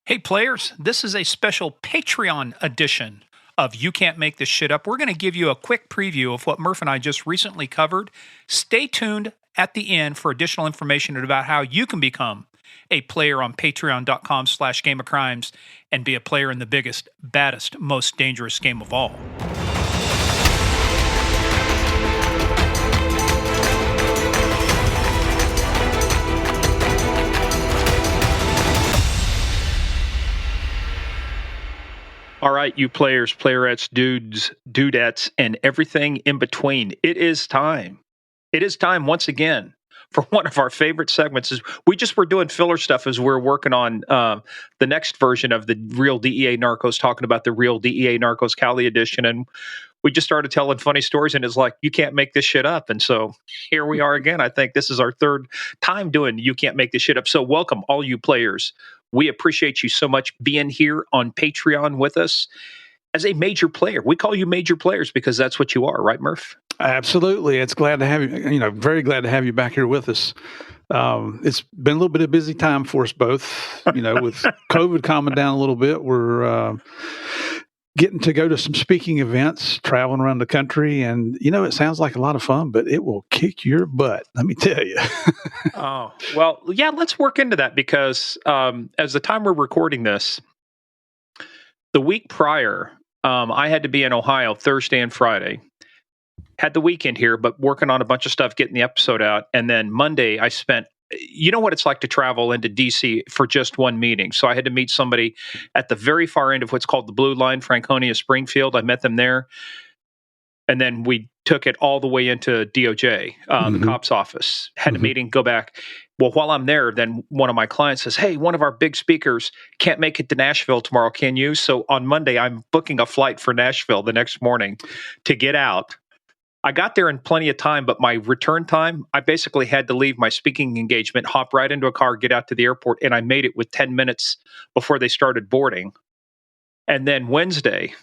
Hey, players, this is a special Patreon edition of You Can't Make This Shit Up. We're going to give you a quick preview of what Murph and I just recently covered. Stay tuned at the end for additional information about how you can become a player on patreon.com/Game of Crimes and be a player in the biggest, baddest, most dangerous game of all. All right, you players, playerettes, dudes, dudettes, and everything in between. It is time. It is time once again for one of our favorite segments. Is we just were doing filler stuff as we're working on the next version of the Real DEA Narcos, talking about the Real DEA Narcos Cali edition, and we just started telling funny stories, and it's like, you can't make this shit up. And so here we are again. I think this is our third time doing You Can't Make This Shit Up. So welcome, all you players. We appreciate you so much being here on Patreon with us as a major player. We call you major players because that's what you are, right, Murph? Absolutely. It's glad to have you, very glad to have you back here with us. It's been a little bit of a busy time for us both, with COVID calming down a little bit. We're getting to go to some speaking events, traveling around the country. And, it sounds like a lot of fun, but it will kick your butt, let me tell you. Oh, well, yeah, let's work into that because as the time we're recording this, the week prior, I had to be in Ohio Thursday and Friday. Had the weekend here, but working on a bunch of stuff, getting the episode out. And then Monday, I spent, you know what it's like to travel into DC for just one meeting. So I had to meet somebody at the very far end of what's called the Blue Line, Franconia, Springfield. I met them there. And then we took it all the way into DOJ, the cops office, had a meeting, go back. Well, while I'm there, then one of my clients says, hey, one of our big speakers can't make it to Nashville tomorrow. Can you? So on Monday, I'm booking a flight for Nashville the next morning to get out. I got there in plenty of time, but my return time, I basically had to leave my speaking engagement, hop right into a car, get out to the airport, and I made it with 10 minutes before they started boarding. And then Wednesday,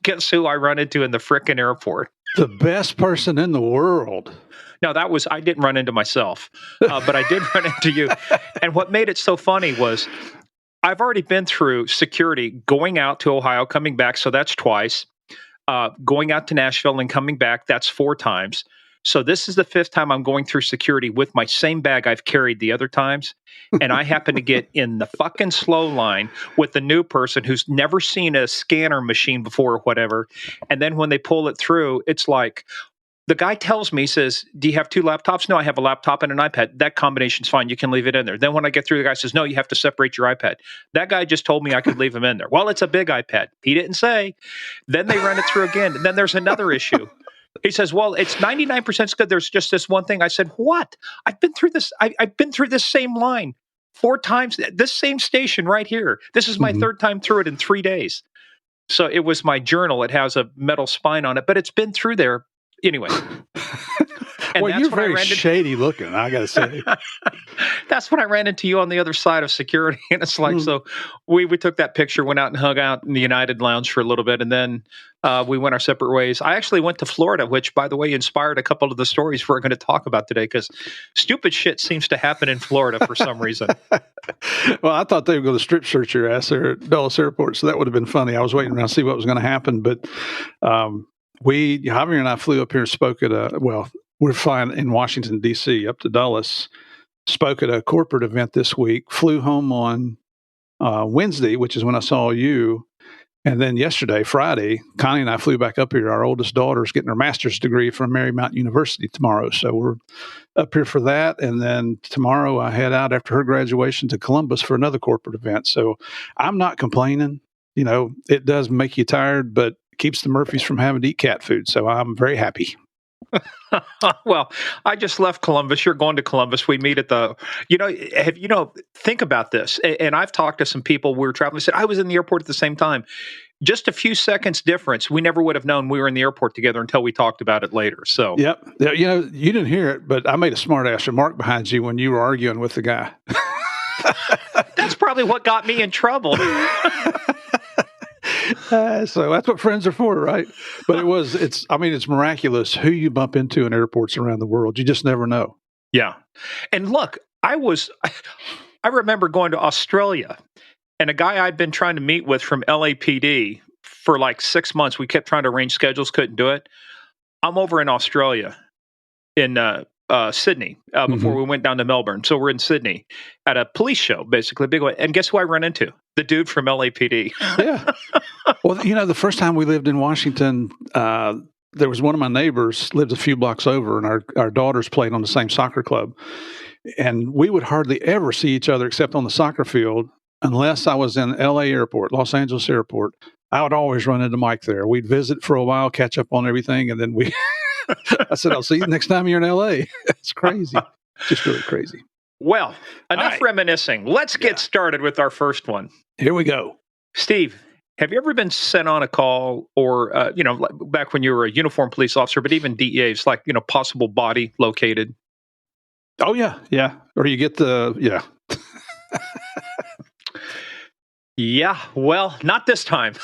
guess who I run into in the frickin' airport? The best person in the world. No, I didn't run into myself, but I did run into you. And what made it so funny was I've already been through security, going out to Ohio, coming back, so that's twice. Going out to Nashville and coming back, that's 4 times. So this is the 5th time I'm going through security with my same bag I've carried the other times. And I happen to get in the fucking slow line with the new person who's never seen a scanner machine before or whatever. And then when they pull it through, it's like, the guy tells me, he says, do you have 2 laptops? No, I have a laptop and an iPad. That combination's fine. You can leave it in there. Then when I get through, the guy says, no, you have to separate your iPad. That guy just told me I could leave him in there. Well, it's a big iPad. He didn't say. Then they run it through again. And then there's another issue. He says, well, it's 99% good. There's just this one thing. I said, what? I've been through this. I've been through this same line 4 times, this same station right here. This is my 3rd time through it in 3 days. So it was my journal. It has a metal spine on it, but it's been through there. Anyway. Well, you're very shady looking, I got to say. That's when I ran into you on the other side of security. And it's like, so we took that picture, went out and hung out in the United Lounge for a little bit. And then we went our separate ways. I actually went to Florida, which, by the way, inspired a couple of the stories we're going to talk about today because stupid shit seems to happen in Florida for some reason. Well, I thought they were going to strip search your ass there at Dulles Airport. So that would have been funny. I was waiting around to see what was going to happen. But Javier and I flew up here and spoke at we're flying in Washington, D.C., up to Dulles, spoke at a corporate event this week, flew home on Wednesday, which is when I saw you. And then yesterday, Friday, Connie and I flew back up here. Our oldest daughter's getting her master's degree from Marymount University tomorrow. So we're up here for that. And then tomorrow I head out after her graduation to Columbus for another corporate event. So I'm not complaining. It does make you tired, but keeps the Murphys from having to eat cat food. So I'm very happy. Well, I just left Columbus. You're going to Columbus. We meet at think about this. And I've talked to some people. We were traveling. Said I was in the airport at the same time. Just a few seconds difference. We never would have known we were in the airport together until we talked about it later. So, yep. You didn't hear it, but I made a smart ass remark behind you when you were arguing with the guy. That's probably what got me in trouble. So that's what friends are for, right? But it's miraculous who you bump into in airports around the world. You just never know. Yeah. And look, I remember going to Australia, and a guy I'd been trying to meet with from LAPD for like 6 months. We kept trying to arrange schedules, couldn't do it. I'm over in Australia in Sydney before we went down to Melbourne. So we're in Sydney at a police show, basically, big one. And guess who I run into? The dude from LAPD. Yeah. Well, the first time we lived in Washington, there was one of my neighbors lived a few blocks over, and our daughters played on the same soccer club. And we would hardly ever see each other except on the soccer field, unless I was in LA Airport, Los Angeles Airport. I would always run into Mike there. We'd visit for a while, catch up on everything, and then I said, I'll see you next time you're in LA. It's crazy. Just really crazy. Well, enough reminiscing. Let's get started with our first one. Here we go. Steve, have you ever been sent on a call or, back when you were a uniformed police officer, but even DEAs, like, possible body located? Oh, yeah. Yeah. Or you get yeah. Yeah. Well, not this time.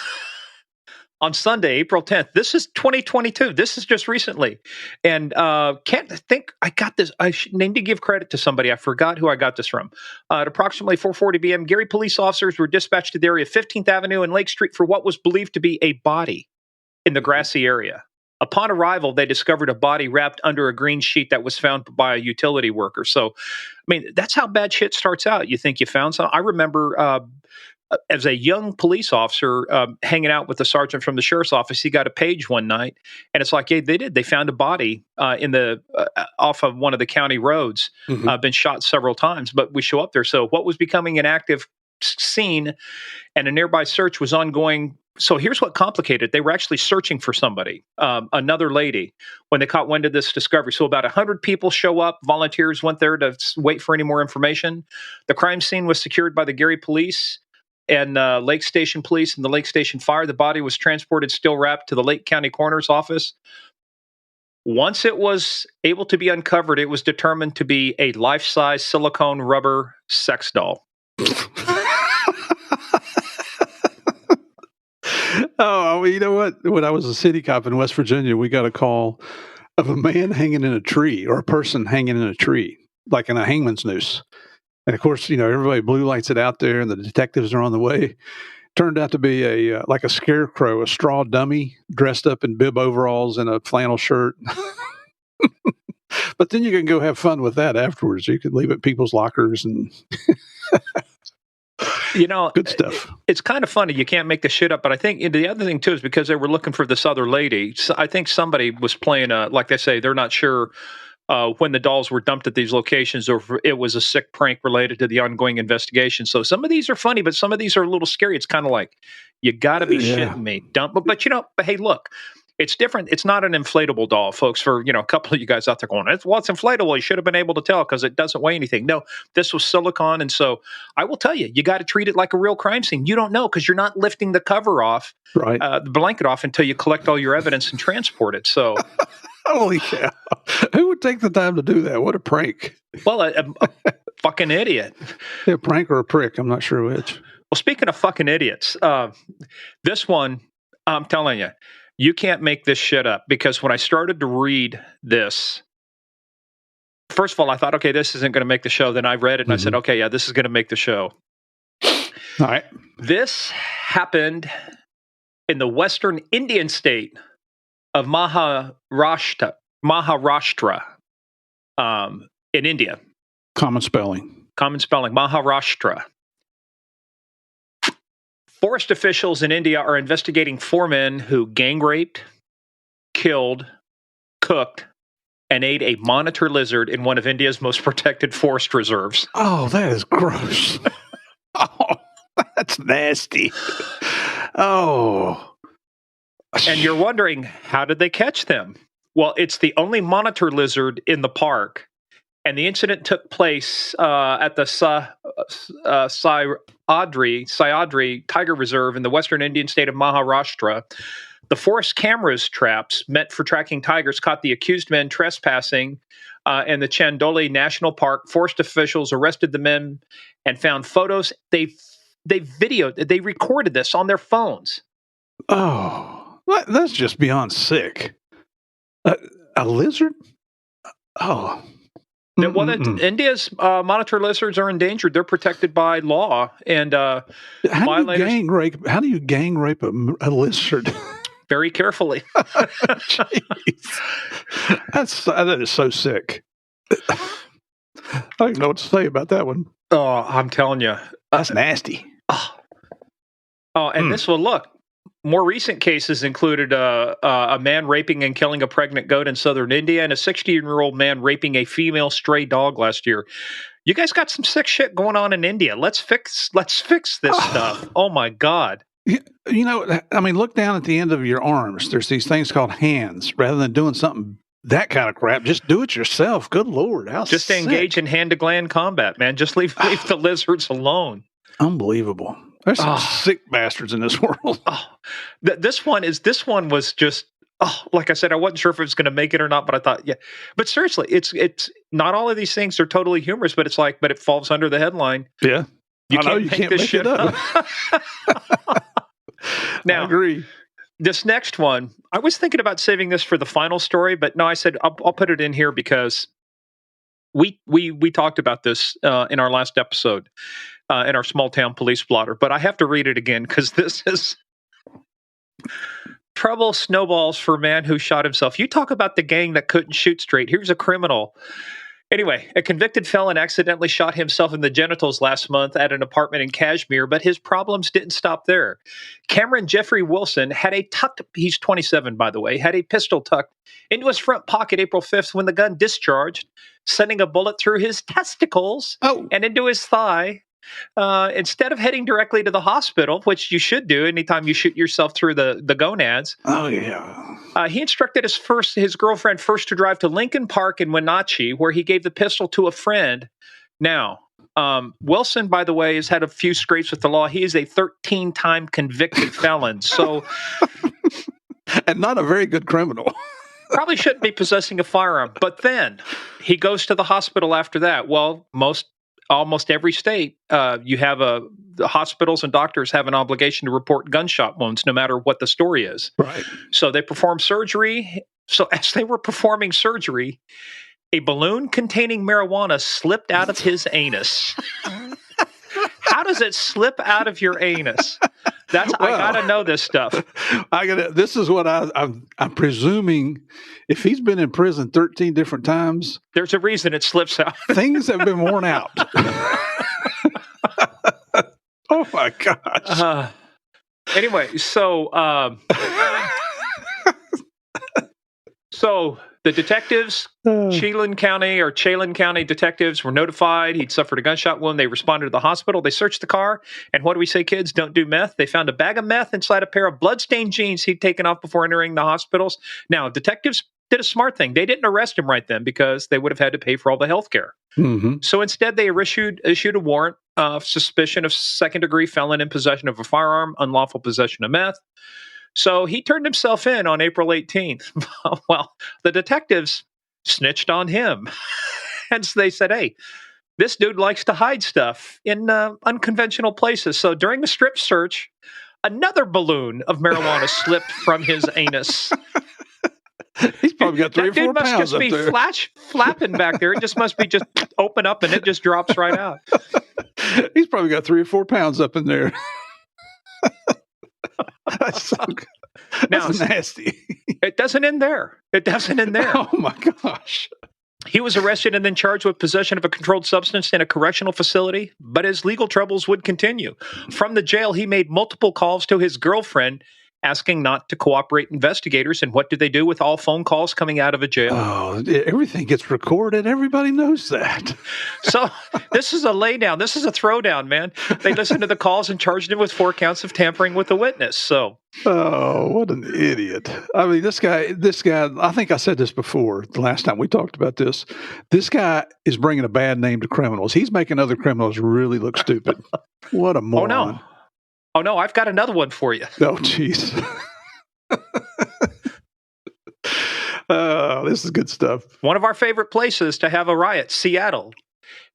On Sunday, April 10th. This is 2022. This is just recently. And can't think I got this. I need to give credit to somebody. I forgot who I got this from. At approximately 4:40 p.m., Gary police officers were dispatched to the area of 15th Avenue and Lake Street for what was believed to be a body in the grassy area. Upon arrival, they discovered a body wrapped under a green sheet that was found by a utility worker. So, I mean, that's how bad shit starts out. You think you found something. I remember as a young police officer hanging out with the sergeant from the sheriff's office, he got a page one night, and it's like, hey, they found a body in the off of one of the county roads, been shot several times. But we show up there. So what was becoming an active scene, and a nearby search was ongoing. So here's what complicated. They were actually searching for somebody, another lady, when they caught wind of this discovery. So about 100 people show up. Volunteers went there to wait for any more information. The crime scene was secured by the Gary police and Lake Station Police and the Lake Station Fire. The body was transported still wrapped to the Lake County Coroner's office. Once it was able to be uncovered, it was determined to be a life-size silicone rubber sex doll. Oh, you know what? When I was a city cop in West Virginia, we got a call of a man hanging in a tree, or a person hanging in a tree, like in a hangman's noose. And of course, everybody blue lights it out there, and the detectives are on the way. Turned out to be like a scarecrow, a straw dummy dressed up in bib overalls and a flannel shirt. But then you can go have fun with that afterwards. You can leave it at people's lockers and good stuff. It's kind of funny. You can't make this shit up. But I think the other thing too is because they were looking for this other lady. So I think somebody was playing like they say, they're not sure when the dolls were dumped at these locations, or if it was a sick prank related to the ongoing investigation. So some of these are funny, but some of these are a little scary. It's kind of like, you got to be shitting me. But hey, look, it's different. It's not an inflatable doll, folks, for, a couple of you guys out there going, it's inflatable. You should have been able to tell because it doesn't weigh anything. No, this was silicone. And so I will tell you, you got to treat it like a real crime scene. You don't know because you're not lifting the cover off, the blanket off until you collect all your evidence and transport it. So... Holy cow. Who would take the time to do that? What a prank. Well, a fucking idiot. A prank or a prick. I'm not sure which. Well, speaking of fucking idiots, this one, I'm telling you, you can't make this shit up, because when I started to read this, first of all, I thought, okay, this isn't going to make the show. Then I read it and I said, okay, yeah, this is going to make the show. All right. This happened in the western Indian state of Maharashtra, in India. Common spelling, Maharashtra. Forest officials in India are investigating 4 men who gang raped, killed, cooked, and ate a monitor lizard in one of India's most protected forest reserves. Oh, that is gross. Oh, that's nasty. Oh. And you're wondering, how did they catch them? Well, it's the only monitor lizard in the park, and the incident took place at the Sayadri Tiger Reserve in the western Indian state of Maharashtra. The forest cameras traps meant for tracking tigers caught the accused men trespassing in the Chandoli National Park. Forest officials arrested the men and found photos. They recorded this on their phones. Oh. That's just beyond sick. A lizard? Oh. India's monitor lizards are endangered. They're protected by law, and How do you gang rape a lizard? Very carefully. Jeez. That is so sick. I don't even know what to say about that one. Oh, I'm telling you. That's nasty. And this one, look, more recent cases included a man raping and killing a pregnant goat in southern India and a 16-year-old man raping a female stray dog last year. You guys got some sick shit going on in India. Let's fix this stuff. Oh, my God. You know, I mean, look down at the end of your arms. There's these things called hands. Rather than doing something, that kind of crap, just do it yourself. Good Lord. Just engage in hand-to-gland combat, man. Just leave the lizards alone. Unbelievable. There's some sick bastards in this world. This one was just, like I said, I wasn't sure if it was going to make it or not, but I thought, yeah. But seriously, it's not all of these things are totally humorous, but it falls under the headline. Yeah. You can't make this shit up. Now, I agree. This next one, I was thinking about saving this for the final story, but no, I said I'll put it in here because we talked about this in our last episode. In our small town police blotter, but I have to read it again because this is trouble snowballs for a man who shot himself. You talk about the gang that couldn't shoot straight. Here's a criminal. Anyway, a convicted felon accidentally shot himself in the genitals last month at an apartment in Kashmir, but his problems didn't stop there. Cameron Jeffrey Wilson he's 27, by the way, had a pistol tucked into his front pocket April 5th when the gun discharged, sending a bullet through his testicles and into his thigh. Instead of heading directly to the hospital, which you should do anytime you shoot yourself through the gonads. Oh, yeah. He instructed his girlfriend first to drive to Lincoln Park in Wenatchee, where he gave the pistol to a friend. Now, Wilson, by the way, has had a few scrapes with the law. He is a 13-time convicted felon. So, and not a very good criminal. Probably shouldn't be possessing a firearm. But then he goes to the hospital after that. Well, almost every state, the hospitals and doctors have an obligation to report gunshot wounds, no matter what the story is. Right. So they perform surgery. So as they were performing surgery, a balloon containing marijuana slipped out of his anus. How does it slip out of your anus? I gotta know this stuff. This is what I'm presuming. If he's been in prison 13 different times, there's a reason it slips out. Things have been worn out. Oh my gosh. Anyway, so the detectives, Chelan County detectives were notified he'd suffered a gunshot wound. They responded to the hospital. They searched the car. And what do we say, kids? Don't do meth. They found a bag of meth inside a pair of bloodstained jeans he'd taken off before entering the hospitals. Now, detectives did a smart thing. They didn't arrest him right then because they would have had to pay for all the health care. Mm-hmm. So instead, they issued a warrant of suspicion of second-degree felon in possession of a firearm, unlawful possession of meth. So he turned himself in on April 18th. Well, the detectives snitched on him. And so they said, hey, this dude likes to hide stuff in unconventional places. So during the strip search, another balloon of marijuana slipped from his anus. He's probably got 3 or 4 pounds up there. That dude must just be flapping back there. It just must be just open up and it just drops right out. He's probably got 3 or 4 pounds up in there. That's so good. That's nasty. It doesn't end there. Oh my gosh. He was arrested and then charged with possession of a controlled substance in a correctional facility, but his legal troubles would continue. From the jail, he made multiple calls to his girlfriend asking not to cooperate investigators. And what do they do with all phone calls coming out of a jail? Oh, everything gets recorded. Everybody knows that. So this is a laydown. This is a throwdown, man. They listened to the calls and charged him with 4 counts of tampering with a witness. So. Oh, what an idiot. I mean, this guy, I think I said this before the last time we talked about this. This guy is bringing a bad name to criminals. He's making other criminals really look stupid. What a moron. Oh, no, I've got another one for you. Oh, jeez. Oh, this is good stuff. One of our favorite places to have a riot, Seattle.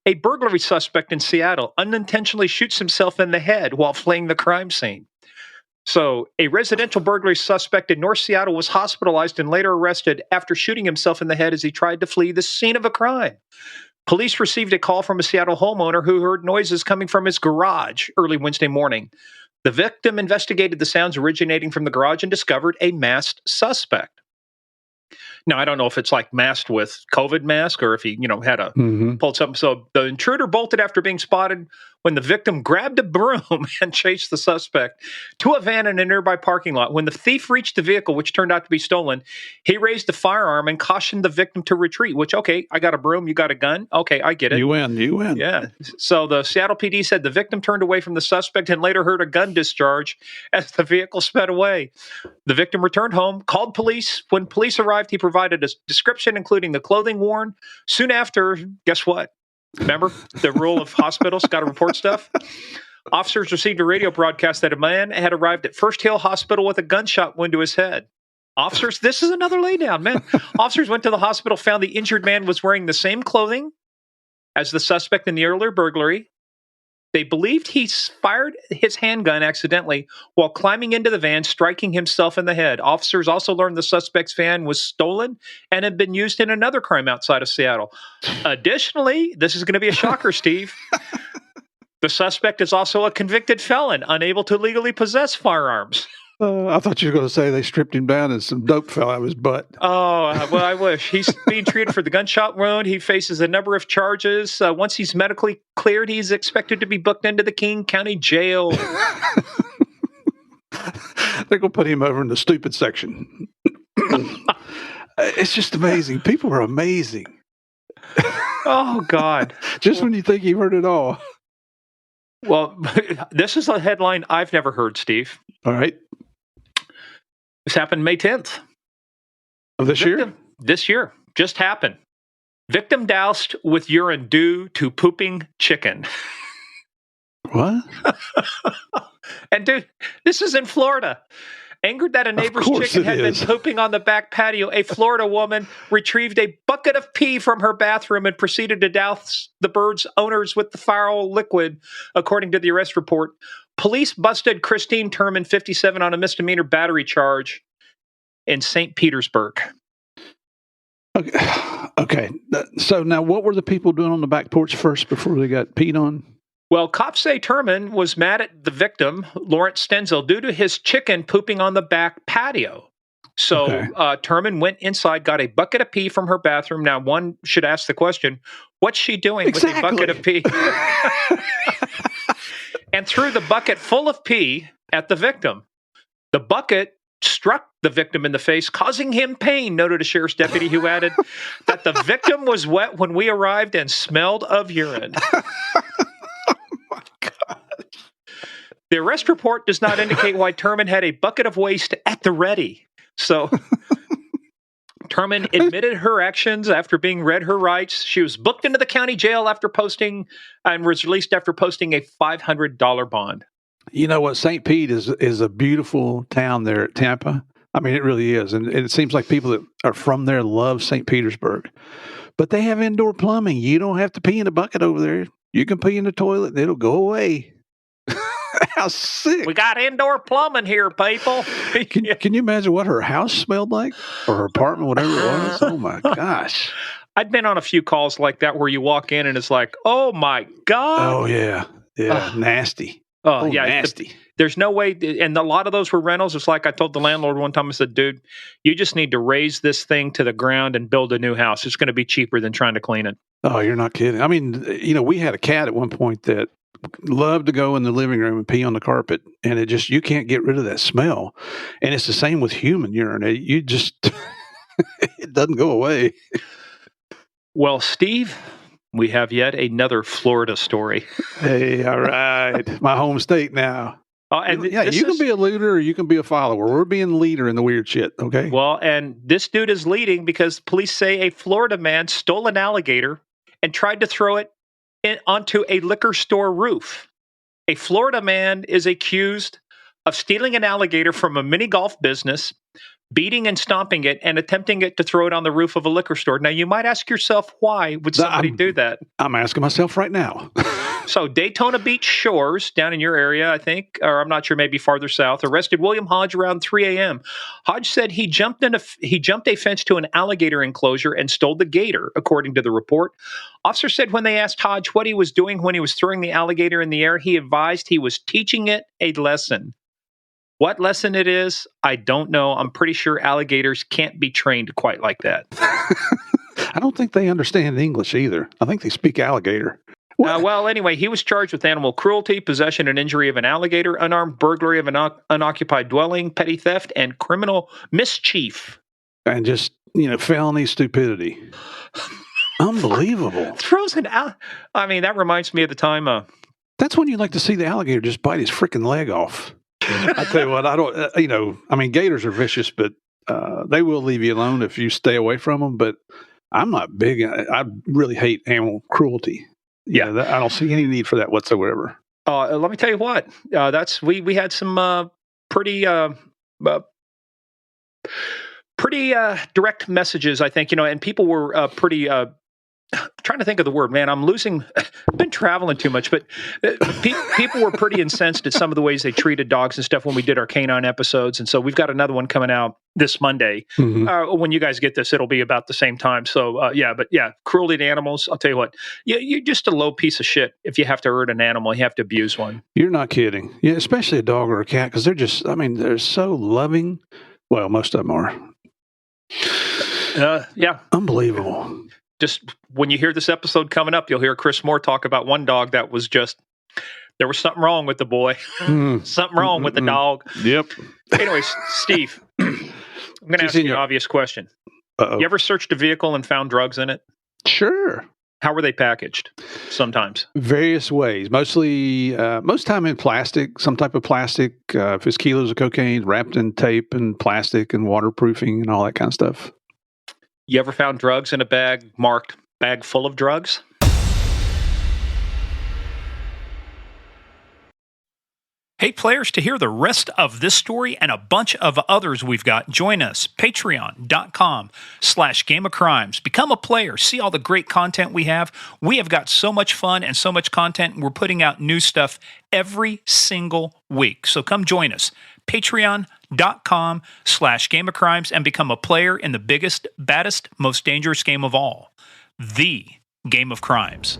A burglary suspect in Seattle unintentionally shoots himself in the head while fleeing the crime scene. So, a residential burglary suspect in North Seattle was hospitalized and later arrested after shooting himself in the head as he tried to flee the scene of a crime. Police received a call from a Seattle homeowner who heard noises coming from his garage early Wednesday morning. The victim investigated the sounds originating from the garage and discovered a masked suspect. Now, I don't know if it's like masked with COVID mask or if he, had a pulled something. So the intruder bolted after being spotted when the victim grabbed a broom and chased the suspect to a van in a nearby parking lot. When the thief reached the vehicle, which turned out to be stolen, he raised the firearm and cautioned the victim to retreat, which, okay, I got a broom, you got a gun. Okay, I get it. You win. Yeah. So the Seattle PD said the victim turned away from the suspect and later heard a gun discharge as the vehicle sped away. The victim returned home, called police. When police arrived, he provided a description, including the clothing worn. Soon after, guess what? Remember the rule of hospitals, got to report stuff? Officers received a radio broadcast that a man had arrived at First Hill Hospital with a gunshot wound to his head. Officers, this is another laydown, man. Officers went to the hospital, found the injured man was wearing the same clothing as the suspect in the earlier burglary. They believed he fired his handgun accidentally while climbing into the van, striking himself in the head. Officers also learned the suspect's van was stolen and had been used in another crime outside of Seattle. Additionally, this is going to be a shocker, Steve. The suspect is also a convicted felon, unable to legally possess firearms. I thought you were going to say they stripped him down and some dope fell out of his butt. Oh, well, I wish. He's being treated for the gunshot wound. He faces a number of charges. Once he's medically cleared, he's expected to be booked into the King County Jail. They're going to put him over in the stupid section. It's just amazing. People are amazing. Oh, God. Just when you think you've heard it all. Well, this is a headline I've never heard, Steve. All right. This happened May 10th. Of this year? This year. Just happened. Victim doused with urine due to pooping chicken. What? And dude, this is in Florida. Angered that a neighbor's chicken had been pooping on the back patio, a Florida woman retrieved a bucket of pee from her bathroom and proceeded to douse the bird's owners with the foul liquid, according to the arrest report. Police busted Christine Turman, 57, on a misdemeanor battery charge in St. Petersburg. Okay. So now what were the people doing on the back porch first before they got peed on? Well, cops say Turman was mad at the victim, Lawrence Stenzel, due to his chicken pooping on the back patio. So Turman went inside, got a bucket of pee from her bathroom. Now, one should ask the question, what's she doing with a bucket of pee? And threw the bucket full of pee at the victim. The bucket struck the victim in the face, causing him pain, noted a sheriff's deputy who added that the victim was wet when we arrived and smelled of urine. The arrest report does not indicate why Turman had a bucket of waste at the ready. So Turman admitted her actions after being read her rights. She was booked into the county jail after posting and was released after posting a $500 bond. You know what? St. Pete is a beautiful town there at Tampa. I mean, it really is. And it seems like people that are from there love St. Petersburg. But they have indoor plumbing. You don't have to pee in a bucket over there. You can pee in the toilet and it'll go away. How sick. We got indoor plumbing here, people. Can you imagine what her house smelled like? Or her apartment, whatever it was? Oh, my gosh. I'd been on a few calls like that where you walk in and it's like, oh, my God. Oh, yeah. Yeah, nasty. Oh, yeah. Nasty. There's no way. And a lot of those were rentals. It's like I told the landlord one time, I said, dude, you just need to raise this thing to the ground and build a new house. It's going to be cheaper than trying to clean it. Oh, you're not kidding. I mean, we had a cat at one point that loved to go in the living room and pee on the carpet, and you can't get rid of that smell. And it's the same with human urine. It doesn't go away. Well, Steve, we have yet another Florida story. Hey, all right. My home state now. You can be a leader or you can be a follower. We're being leader in the weird shit, okay? Well, and this dude is leading because police say a Florida man stole an alligator and tried to throw it onto a liquor store roof. A Florida man is accused of stealing an alligator from a mini golf business, beating and stomping it, and attempting to throw it on the roof of a liquor store. Now, you might ask yourself, why would somebody do that? I'm asking myself right now. So Daytona Beach Shores, down in your area, I think, or I'm not sure, maybe farther south, arrested William Hodge around 3 a.m. Hodge said he jumped a fence to an alligator enclosure and stole the gator, according to the report. Officer said when they asked Hodge what he was doing when he was throwing the alligator in the air, he advised he was teaching it a lesson. What lesson it is, I don't know. I'm pretty sure alligators can't be trained quite like that. I don't think they understand English either. I think they speak alligator. Well, anyway, he was charged with animal cruelty, possession and injury of an alligator, unarmed burglary of an unoccupied dwelling, petty theft, and criminal mischief. And just, felony stupidity. Unbelievable. Throws an I mean, that reminds me of the time. That's when you like to see the alligator just bite his freaking leg off. I tell you what, I don't, gators are vicious, but they will leave you alone if you stay away from them. But I'm not big. I really hate animal cruelty. Yeah, I don't see any need for that whatsoever. Let me tell you what. We had some pretty direct messages, I think, and people were pretty. Trying to think of the word, man. I've been traveling too much, but people were pretty incensed at some of the ways they treated dogs and stuff when we did our canine episodes. And so we've got another one coming out this Monday. Mm-hmm. When you guys get this, it'll be about the same time. So, cruelty to animals. I'll tell you what, you're just a low piece of shit. If you have to hurt an animal, you have to abuse one. You're not kidding. Yeah, especially a dog or a cat, because they're so loving. Well, most of them are. Yeah. Unbelievable. Just when you hear this episode coming up, you'll hear Chris Moore talk about one dog that was just, there was something wrong with the boy. Something wrong with the dog. Yep. Anyways, Steve, I'm going to ask you an obvious question. Uh-oh. You ever searched a vehicle and found drugs in it? Sure. How were they packaged? Sometimes. Various ways. Mostly, most time in plastic, some type of plastic. If it's kilos of cocaine, wrapped in tape and plastic and waterproofing and all that kind of stuff. You ever found drugs in a bag marked bag full of drugs? Hey, players, to hear the rest of this story and a bunch of others we've got, join us, patreon.com/Game of Crimes. Become a player. See all the great content we have. We have got so much fun and so much content. We're putting out new stuff every single week. So come join us. Patreon.com/Game of Crimes and become a player in the biggest, baddest, most dangerous game of all, the Game of Crimes.